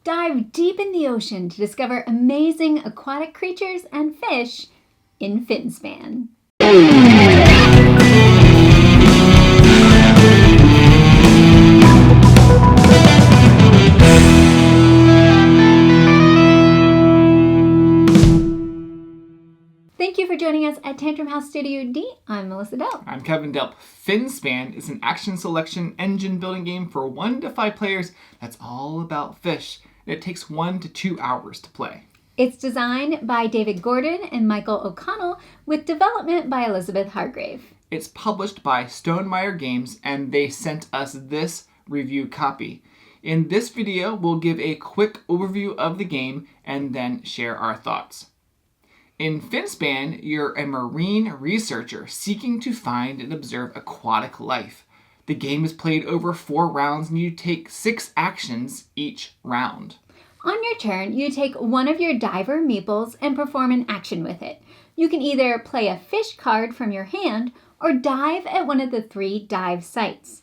Dive deep in the ocean to discover amazing aquatic creatures and fish in Finspan. Thank you for joining us at Tantrum House Studio D. I'm Melissa Delp. I'm Kevin Delp. Finspan is an action selection engine building game for 1 to 5 players that's all about fish. It takes 1 to 2 hours to play. It's designed by David Gordon and Michael O'Connell with development by Elizabeth Hargrave. It's published by Stonemaier Games, and they sent us this review copy. In this video, we'll give a quick overview of the game and then share our thoughts. In Finspan, you're a marine researcher seeking to find and observe aquatic life. The game is played over 4 rounds and you take 6 actions each round. On your turn, you take one of your diver meeples and perform an action with it. You can either play a fish card from your hand or dive at one of the 3 dive sites.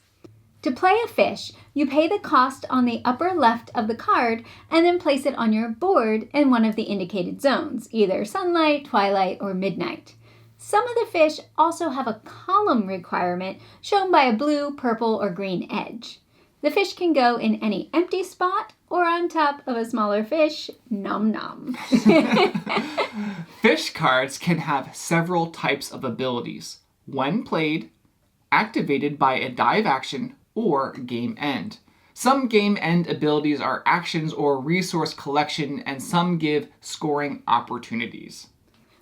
To play a fish, you pay the cost on the upper left of the card and then place it on your board in one of the indicated zones, either sunlight, twilight, or midnight. Some of the fish also have a column requirement shown by a blue, purple, or green edge. The fish can go in any empty spot or on top of a smaller fish. Nom nom. Fish cards can have several types of abilities. When played, activated by a dive action, or game end. Some game end abilities are actions or resource collection, and some give scoring opportunities.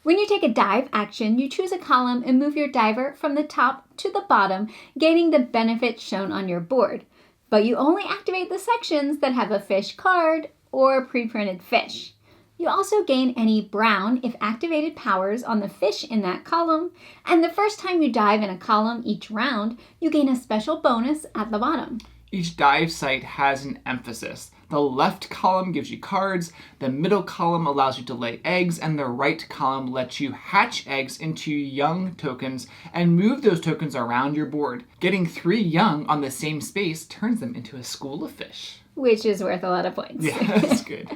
When you take a dive action, you choose a column and move your diver from the top to the bottom, gaining the benefits shown on your board. But you only activate the sections that have a fish card or pre-printed fish. You also gain any brown if activated powers on the fish in that column, and the first time you dive in a column each round, you gain a special bonus at the bottom. Each dive site has an emphasis. The left column gives you cards, the middle column allows you to lay eggs, and the right column lets you hatch eggs into young tokens and move those tokens around your board. Getting 3 young on the same space turns them into a school of fish. Which is worth a lot of points. Yeah, that's good.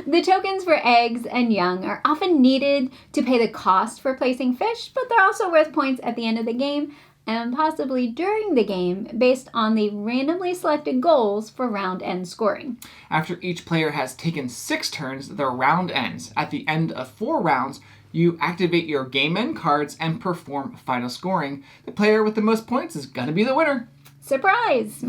The tokens for eggs and young are often needed to pay the cost for placing fish, but they're also worth points at the end of the game and possibly during the game based on the randomly selected goals for round end scoring. After each player has taken 6 turns, the round ends. At the end of 4 rounds, you activate your game end cards and perform final scoring. The player with the most points is going to be the winner. Surprise!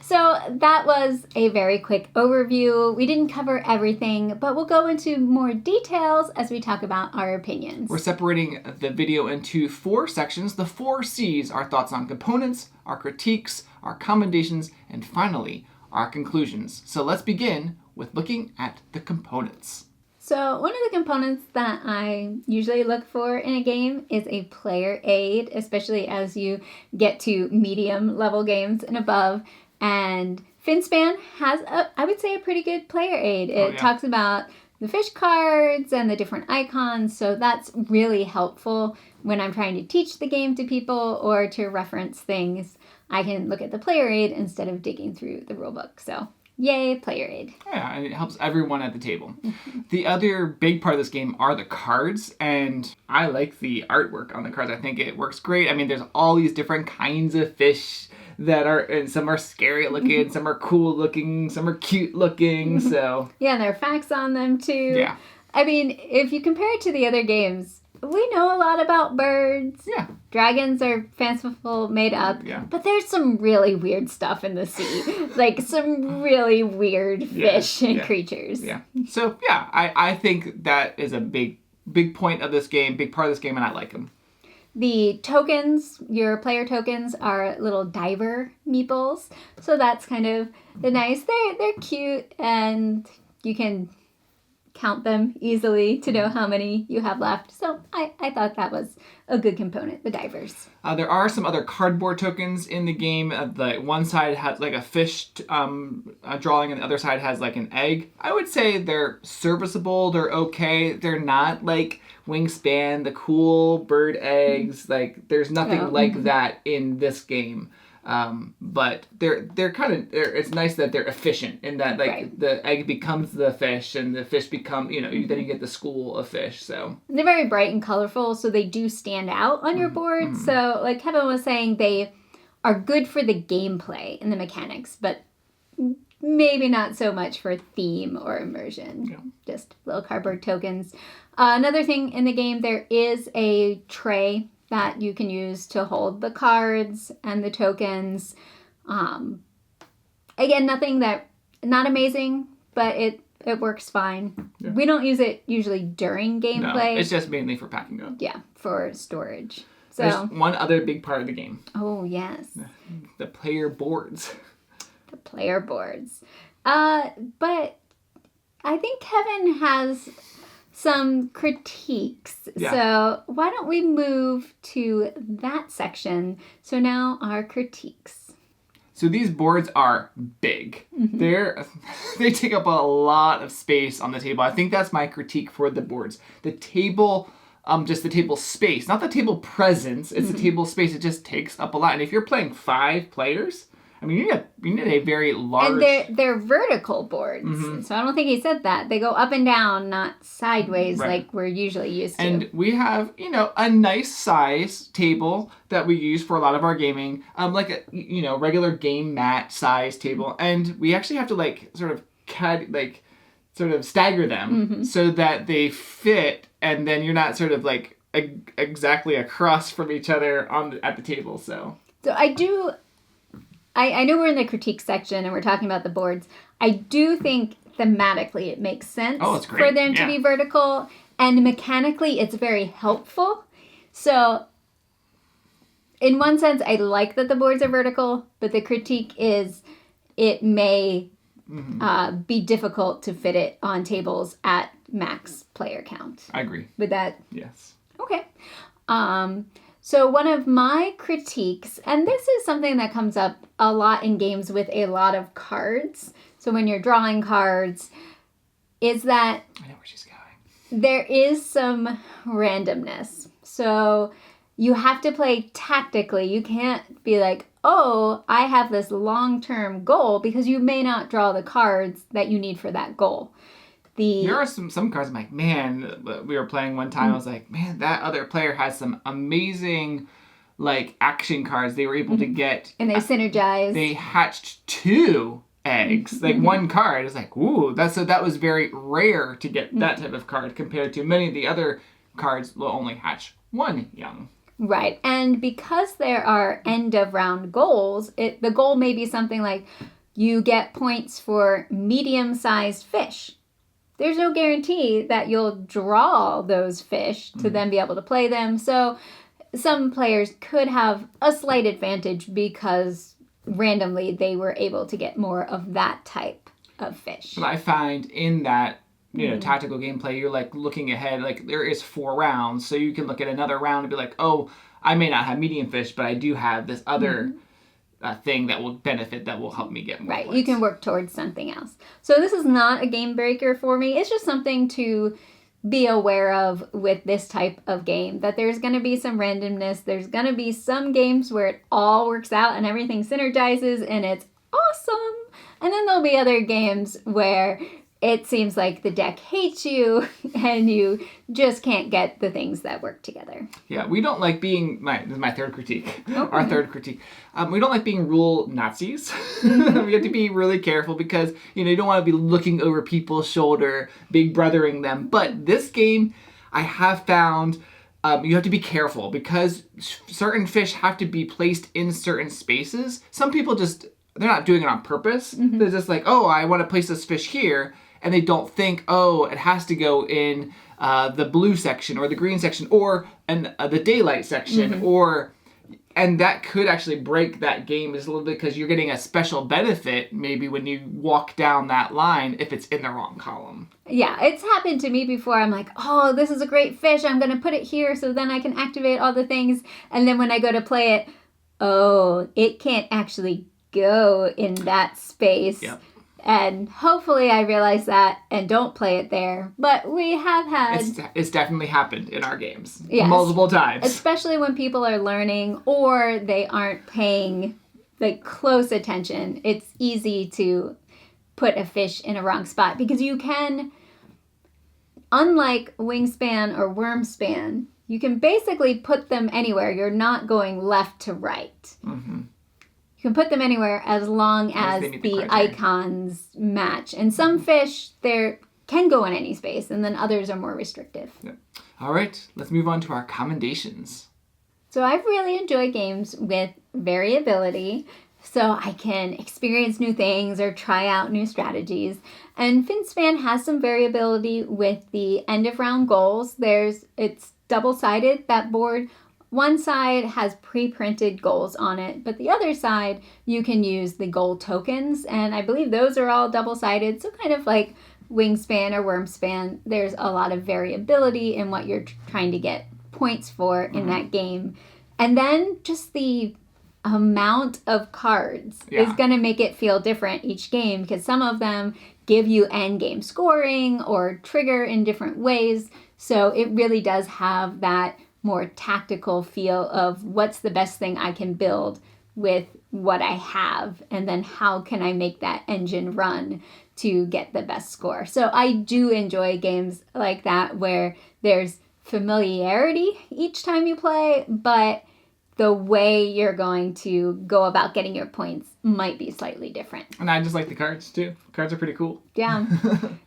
So that was a very quick overview. We didn't cover everything, but we'll go into more details as we talk about our opinions. We're separating the video into 4 sections. The 4 C's are thoughts on components, our critiques, our commendations, and finally, our conclusions. So let's begin with looking at the components. So one of the components that I usually look for in a game is a player aid, especially as you get to medium level games and above. And Finspan has, I would say, a pretty good player aid. It talks about the fish cards and the different icons, so that's really helpful when I'm trying to teach the game to people or to reference things. I can look at the player aid instead of digging through the rulebook. So yay, player aid. Yeah, and it helps everyone at the table. The other big part of this game are the cards, and I like the artwork on the cards. I think it works great. I mean, there's all these different kinds of fish that are, and some are scary looking, some are cool looking, some are cute looking, so. Yeah, and there are facts on them too. Yeah. I mean, if you compare it to the other games, we know a lot about birds. Yeah. Dragons are fanciful, made up. Yeah. But there's some really weird stuff in the sea. Like some really weird fish and creatures. Yeah. So, yeah, I think that is a big point of this game, big part of this game, and I like them. The tokens, your player tokens, are little diver meeples. So that's kind of nice. They're cute, and you can count them easily to know how many you have left. So I thought that was a good component, the divers. There are some other cardboard tokens in the game. The one side has like a fish drawing and the other side has like an egg. I would say they're serviceable. They're okay. They're not like Wingspan, the cool bird eggs. Like there's nothing like that in this game. But it's nice that they're efficient in that, like, Right. the egg becomes the fish and the fish become, then you get the school of fish. So They're very bright and colorful, so they do stand out on your board. So, like Kevin was saying, they are good for the gameplay and the mechanics, but maybe not so much for theme or immersion. Yeah. Just little cardboard tokens. Another thing in the game, there is a tray that you can use to hold the cards and the tokens. Again, not amazing, but it works fine. Yeah. We don't use it usually during gameplay. no, it's just mainly for packing up. Yeah, for storage. So, There's one other big part of the game. oh yes, The player boards. the player boards. But I think Kevin has some critiques. Yeah. So why don't we move to that section? So now our critiques. So these boards are big. They take up a lot of space on the table. I think that's my critique for the boards. The table, just the table space, not the table presence. It's the table space. It just takes up a lot. And if you're playing 5 players, I mean, you need a very large. And they're vertical boards. So I don't think he said that. They go up and down, not sideways Right. like we're usually used to. And we have, a nice size table that we use for a lot of our gaming, like a, regular game mat size table. And we actually have to sort of stagger them so that they fit, and then you're not sort of exactly across from each other at the table. So I know we're in the critique section and we're talking about the boards. I do think thematically it makes sense it's great. for them to be vertical, and mechanically it's very helpful. So in one sense, I like that the boards are vertical, but the critique is it may be difficult to fit it on tables at max player count. I agree. With that? Yes. Okay. So one of my critiques, and this is something that comes up a lot in games with a lot of cards, so when you're drawing cards, is that I know where she's going. there is some randomness. So you have to play tactically. You can't be like, oh, I have this long-term goal, because you may not draw the cards that you need for that goal. There are some cards I'm like, man, we were playing one time, I was like, man, that other player has some amazing, action cards they were able to get. And they synergize. They hatched 2 eggs, one card. It's like, ooh, that was very rare to get that type of card compared to many of the other cards will only hatch 1 young. Right. And because there are end of round goals, the goal may be something like you get points for medium-sized fish. There's no guarantee that you'll draw those fish to then be able to play them. So some players could have a slight advantage because randomly they were able to get more of that type of fish. But I find in that, tactical gameplay, you're looking ahead, there is 4 rounds, so you can look at another round and be like, oh, I may not have medium fish, but I do have this other thing that will benefit, that will help me get more Right, points. you can work towards something else. So this is not a game breaker for me. It's just something to be aware of with this type of game, that there's going to be some randomness. There's going to be some games where it all works out and everything synergizes and it's awesome. And then there'll be other games where it seems like the deck hates you and you just can't get the things that work together. Yeah, we don't like being, this is my third critique, Okay. our third critique. We don't like being rule Nazis. We have to be really careful because, you don't want to be looking over people's shoulder, big brothering them. But this game, I have found, you have to be careful because certain fish have to be placed in certain spaces. Some people they're not doing it on purpose. They're just like, oh, I want to place this fish here. And they don't think, oh, it has to go in the blue section or the green section or the daylight section and that could actually break that game just a little bit because you're getting a special benefit maybe when you walk down that line if it's in the wrong column. Yeah, it's happened to me before. I'm like, oh, this is a great fish. I'm going to put it here so then I can activate all the things. And then when I go to play it, oh, it can't actually go in that space. Yep. And hopefully I realize that and don't play it there. But we have had... It's definitely happened in our games. Yes. Multiple times. Especially when people are learning or they aren't paying like close attention, it's easy to put a fish in a wrong spot because you can, unlike Wingspan or Wormspan, you can basically put them anywhere. You're not going left to right. Mm-hmm. You can put them anywhere as long as the icons match. And some fish, they can go in any space, and then others are more restrictive. Yep. All right, let's move on to our commendations. So I've really enjoyed games with variability, so I can experience new things or try out new strategies. And Finspan has some variability with the end of round goals. It's double-sided, that board. One side has pre-printed goals on it, but the other side you can use the goal tokens, and I believe those are all double-sided, so kind of like Wingspan or Wormspan, there's a lot of variability in what you're trying to get points for in that game. And then just the amount of cards is going to make it feel different each game, because some of them give you end game scoring or trigger in different ways. So it really does have that more tactical feel of what's the best thing I can build with what I have, and then how can I make that engine run to get the best score. So I do enjoy games like that where there's familiarity each time you play, but the way you're going to go about getting your points might be slightly different. And I just like the cards too. Cards are pretty cool. Yeah.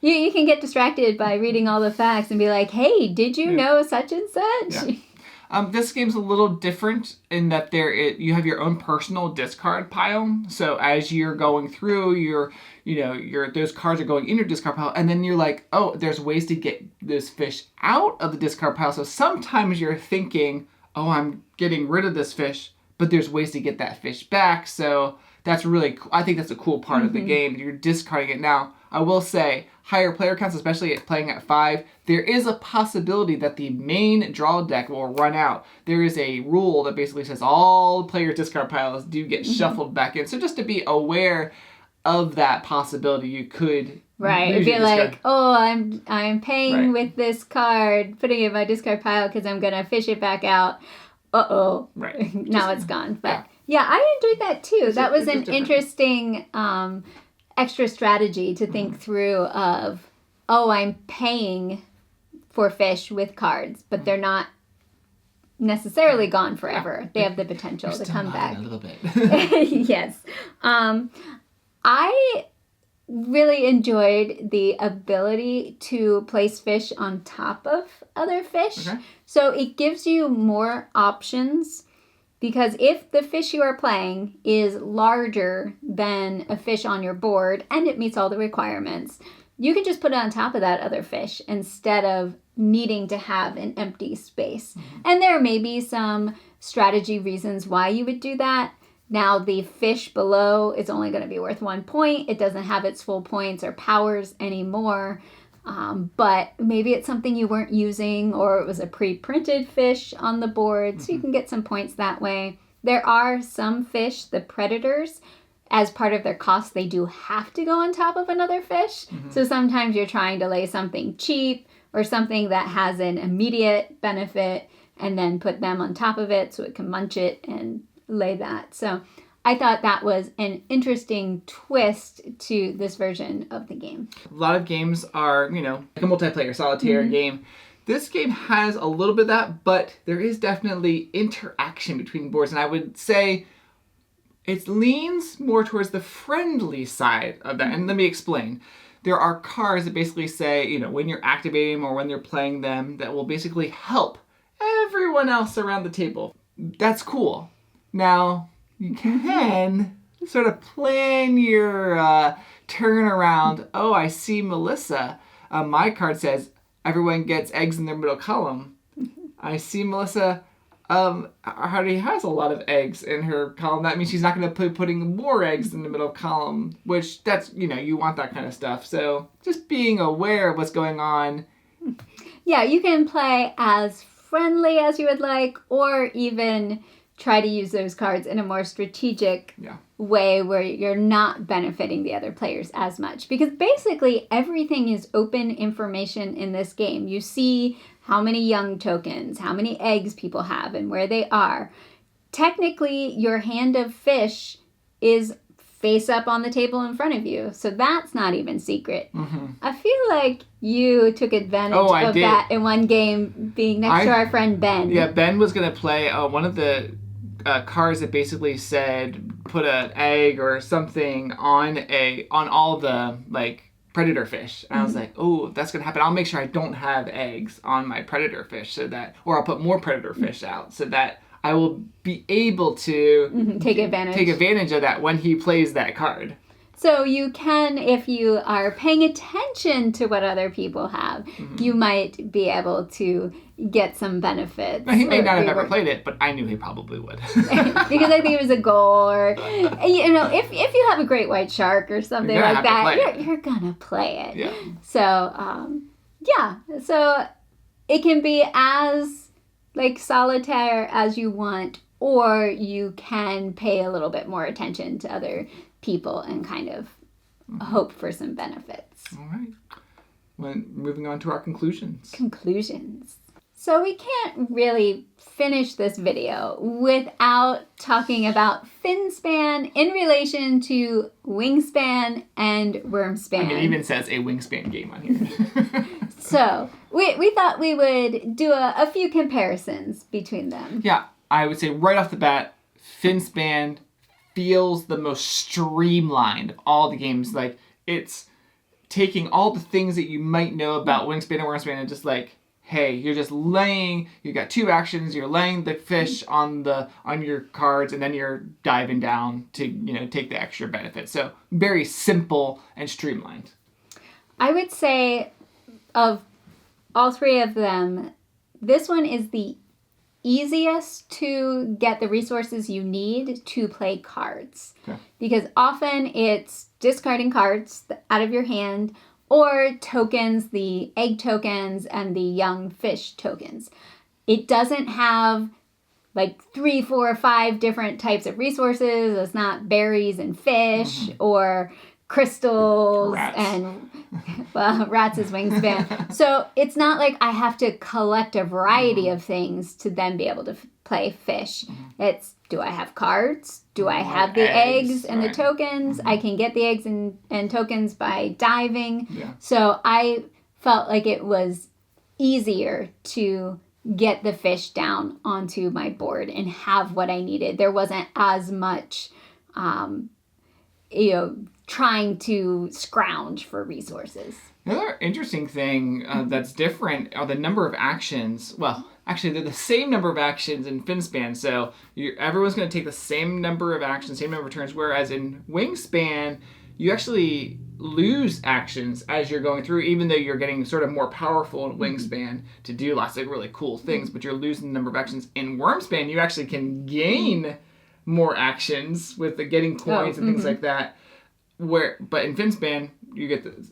You can get distracted by reading all the facts and be like, hey, did you know such and such? Yeah. This game's a little different in that you have your own personal discard pile. So as you're going through, those cards are going in your discard pile, and then you're like, oh, there's ways to get this fish out of the discard pile. So sometimes you're thinking, oh, I'm getting rid of this fish, but there's ways to get that fish back. So that's really cool. I think that's a cool part of the game. You're discarding it now. I will say, higher player counts, especially playing at 5, there is a possibility that the main draw deck will run out. There is a rule that basically says all players' discard piles do get shuffled back in. So just to be aware of that possibility, you could it'd be like, oh, I'm paying with this card, putting it in my discard pile because I'm gonna fish it back out. Uh-oh. Right. Now it's gone. But yeah, I enjoyed that too. That was an interesting extra strategy to think through of, oh, I'm paying for fish with cards, but they're not necessarily gone forever. They have the potential to come back. A little bit. Yes. I really enjoyed the ability to place fish on top of other fish. Okay. So it gives you more options, because if the fish you are playing is larger than a fish on your board and it meets all the requirements, you can just put it on top of that other fish instead of needing to have an empty space. And there may be some strategy reasons why you would do that. Now, the fish below is only going to be worth 1 point. It doesn't have its full points or powers anymore. But maybe it's something you weren't using, or it was a pre-printed fish on the board, so you can get some points that way. There are some fish, the predators, as part of their cost, they do have to go on top of another fish. So sometimes you're trying to lay something cheap or something that has an immediate benefit and then put them on top of it so it can munch it and lay that. So I thought that was an interesting twist to this version of the game. A lot of games are, like a multiplayer solitaire game. This game has a little bit of that, but there is definitely interaction between boards. And I would say it leans more towards the friendly side of that. And let me explain. There are cards that basically say, when you're activating them or when you're playing them, that will basically help everyone else around the table. That's cool. Now, you can sort of plan your turn around. Oh, I see Melissa. My card says everyone gets eggs in their middle column. I see Melissa already has a lot of eggs in her column. That means she's not going to be putting more eggs in the middle column, which that's, you want that kind of stuff. So just being aware of what's going on. Yeah, you can play as friendly as you would like, or even try to use those cards in a more strategic way where you're not benefiting the other players as much. Because basically everything is open information in this game. You see how many young tokens, how many eggs people have, and where they are. Technically, your hand of fish is face up on the table in front of you. So that's not even secret. I feel like you took advantage of that in one game being next to our friend Ben. Yeah, Ben was going to play one of the cards that basically said put an egg or something on all the like predator fish. And I was like, oh, that's going to happen. I'll make sure I don't have eggs on my predator fish or I'll put more predator fish out so that I will be able to take advantage of that when he plays that card. So you can, if you are paying attention to what other people have, you might be able to get some benefits. Now, he may not have ever played it, but I knew he probably would. Because I think it was a goal, or if you have a great white shark or something like that, you're gonna play it. Yeah. So so it can be as like solitaire as you want, or you can pay a little bit more attention to other people and kind of hope for some benefits. All right. Well, moving on to our conclusions. So we can't really finish this video without talking about Finspan in relation to Wingspan and Wormspan. I mean, it even says a Wingspan game on here. So we thought we would do a few comparisons between them. Yeah, I would say right off the bat, Finspan feels the most streamlined of all the games. Like, it's taking all the things that you might know about Wingspan and Wormspan and just like, hey, you're just you got 2 actions, you're laying the fish on your cards, and then you're diving down to, take the extra benefit. So very simple and streamlined. I would say of all 3 of them, this one is the easiest to get the resources you need to play cards. Okay. Because often it's discarding cards out of your hand or tokens, the egg tokens and the young fish tokens. It doesn't have like 3, 4, 5 different types of resources. It's not berries and fish or crystals and rats is Wingspan. So it's not like I have to collect a variety of things to then be able to play fish. It's, do I have cards? Do I have the eggs and the tokens? I can get the eggs and tokens by diving. Yeah. So I felt like it was easier to get the fish down onto my board and have what I needed. There wasn't as much trying to scrounge for resources. Another interesting thing that's different are the number of actions. Well, actually, they're the same number of actions in Finspan. So everyone's going to take the same number of actions, same number of turns, whereas in Wingspan, you actually lose actions as you're going through, even though you're getting sort of more powerful in Wingspan to do lots of really cool things, but you're losing the number of actions. In Wormspan, you actually can gain more actions with the getting coins and things like that. But in Finspan,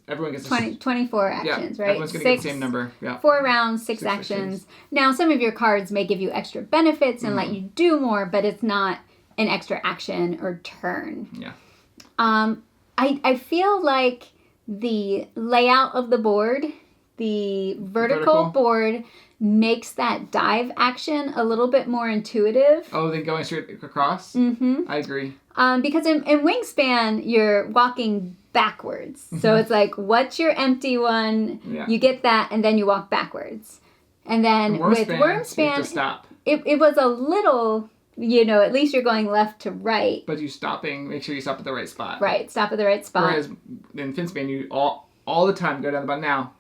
everyone gets 24 actions, right? Everyone's going to get the same number. Yeah. 4 rounds, 6 actions. Now, some of your cards may give you extra benefits and let you do more, but it's not an extra action or turn. Yeah. I feel like the layout of the board, the vertical board, makes that dive action a little bit more intuitive. Oh, than going straight across? Mm-hmm. I agree. Because in Wingspan, you're walking backwards. So it's like, what's your empty one? Yeah. You get that, and then you walk backwards. And then with Wormspan, you have to stop. It was a little, at least you're going left to right. But you make sure you stop at the right spot. Right, stop at the right spot. Whereas in Finspan, you all the time go down the bottom. Now,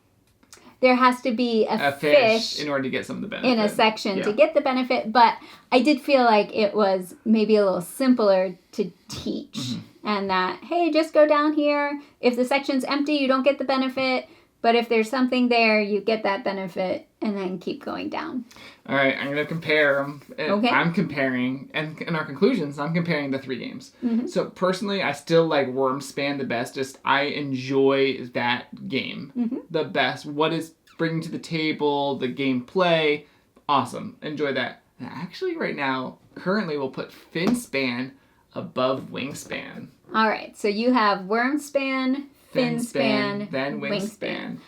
there has to be a fish in order to get some of the benefit. In a section to get the benefit, but I did feel like it was maybe a little simpler to teach. And that, hey, just go down here. If the section's empty, you don't get the benefit. But if there's something there, you get that benefit and then keep going down. All right, I'm going to compare them. Okay. I'm comparing, and in our conclusions, I'm comparing the 3 games. So personally, I still like Wormspan the best. I enjoy that game the best. What it's bringing to the table, the gameplay, awesome. Enjoy that. And actually, right now, currently, we'll put Finspan above Wingspan. All right, so you have Wormspan, Finspan, then Wingspan.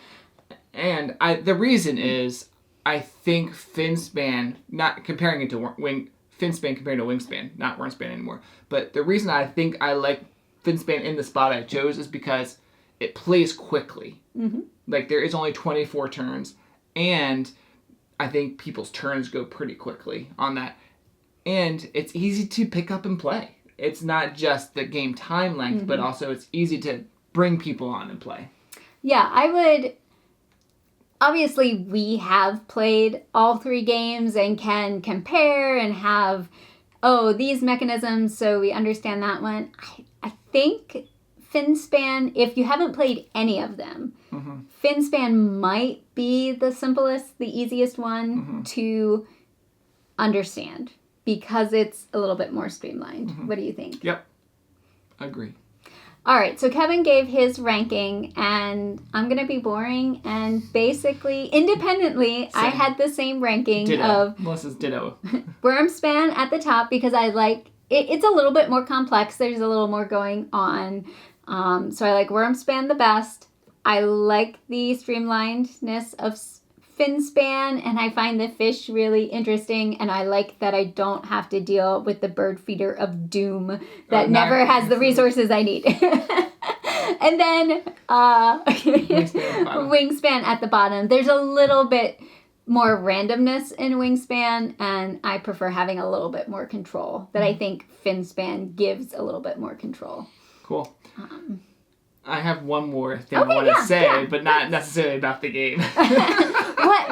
And the reason is, I think Finspan, not comparing it to Finspan compared to Wingspan, not Wingspan anymore. But the reason I think I like Finspan in the spot I chose is because it plays quickly. Mm-hmm. Like, there is only 24 turns, and I think people's turns go pretty quickly on that. And it's easy to pick up and play. It's not just the game time length, but also it's easy to bring people on and play. Yeah, I would... Obviously, we have played all 3 games and can compare and have, these mechanisms, so we understand that one. I think Finspan, if you haven't played any of them, Finspan might be the simplest, the easiest one to understand because it's a little bit more streamlined. What do you think? Yep, agree. All right, so Kevin gave his ranking, and I'm going to be boring, and basically, independently, I had the same ranking Ditto. of Melissa's ditto. Wingspan at the top because I like, it's a little bit more complex. There's a little more going on. So I like Wingspan the best. I like the streamlinedness of Finspan, and I find the fish really interesting, and I like that I don't have to deal with the bird feeder of doom that never has the resources I need. And then Wingspan at the bottom. There's a little bit more randomness in Wingspan, and I prefer having a little bit more control that I think Finspan gives a little bit more control. Cool. I have one more thing I want to say, but not necessarily about the game.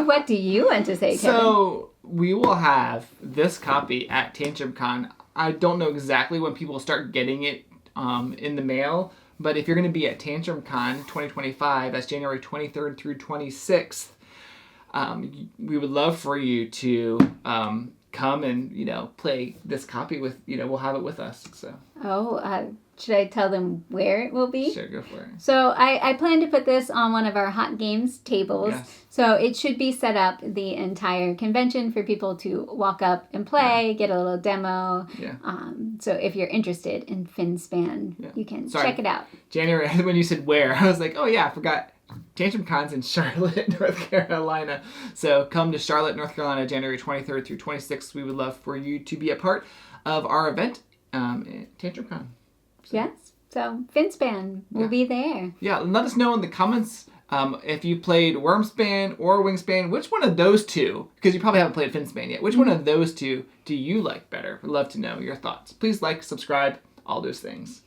What do you want to say, Kevin? So, we will have this copy at Tantrum Con. I don't know exactly when people start getting it in the mail, but if you're going to be at Tantrum Con 2025, that's January 23rd through 26th, we would love for you to come and, play this copy with, we'll have it with us. So. Should I tell them where it will be? Sure, go for it. So I plan to put this on one of our hot games tables. Yes. So it should be set up the entire convention for people to walk up and play, get a little demo. Yeah. So if you're interested in Finspan, you can check it out. January, when you said where, I was like, oh yeah, I forgot. Tantrum Con's in Charlotte, North Carolina. So come to Charlotte, North Carolina, January 23rd through 26th. We would love for you to be a part of our event at Tantrum Con. Yes. So Finspan will be there. Yeah. Let us know in the comments if you played Wormspan or Wingspan. Which one of those two, because you probably haven't played Finspan yet, which one of those two do you like better? We'd love to know your thoughts. Please like, subscribe, all those things.